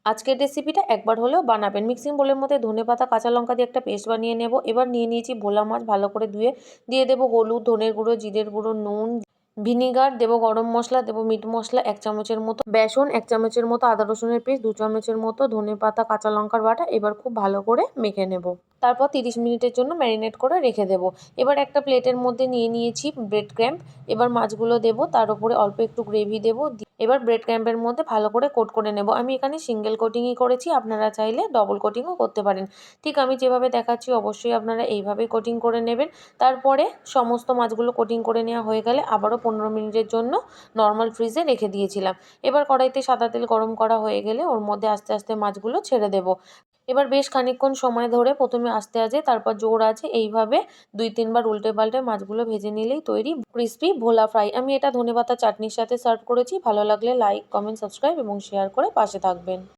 আজকের রেসিপিটা একবার হলেও বানাবেন। মিক্সিং বোলের মধ্যে ধনেপাতা কাঁচা লঙ্কা দিয়ে একটা পেস্ট বানিয়ে নেব। এবার নিয়ে নিয়েছি ভোলা মাছ, ভালো করে ধুয়ে দিয়ে দেবো হলুদ, ধনের গুঁড়ো, জিরের গুঁড়ো, নুন, ভিনিগার দেবো, গরম মশলা দেবো, মিট মশলা 1 চামচের মতো, বেসন 1 চামচের মতো, আদা রসুনের পেস্ট 2 চামচের মতো, ধনেপাতা কাঁচা লঙ্কার বাটা। এবার খুব ভালো করে মেখে নেব। তারপর 30 মিনিটের জন্য ম্যারিনেট করে রেখে দেবো। এবার একটা প্লেটের মধ্যে নিয়ে নিয়েছি ব্রেড ক্র্যাম্ব। এবার মাছগুলো দেবো, তার উপরে অল্প একটু গ্রেভি দেবো। এবার ব্রেড ক্র্যাম্বের মধ্যে ভালো করে কোট করে নেব। আমি এখানে সিঙ্গেল কোটিংই করেছি, আপনারা চাইলে ডবল কোটিংও করতে পারেন। ঠিক আমি যেভাবে দেখাচ্ছি অবশ্যই আপনারা এইভাবেই কোটিং করে নেবেন। তারপরে সমস্ত মাছগুলো কোটিং করে নেওয়া হয়ে গেলে আবারও 15 মিনিটের জন্য নর্মাল ফ্রিজে রেখে দিয়েছিলাম। এবার কড়াইতে সাদা তেল গরম করা হয়ে গেলে ওর মধ্যে আস্তে আস্তে মাছগুলো ছেড়ে দেব। এবার বেশ খানিকক্ষণ সময় ধরে প্রথমে আস্তে আঁচে, তারপর জোর আছে, এইভাবে 2-3 বার উল্টে পাল্টে মাছগুলো ভেজে নিলেই তৈরি ক্রিস্পি ভোলা ফ্রাই। আমি এটা ধনেপাতা চাটনির সাথে সার্ভ করেছি। ভালো লাগলে লাইক, কমেন্ট, সাবস্ক্রাইব এবং শেয়ার করে পাশে থাকবেন।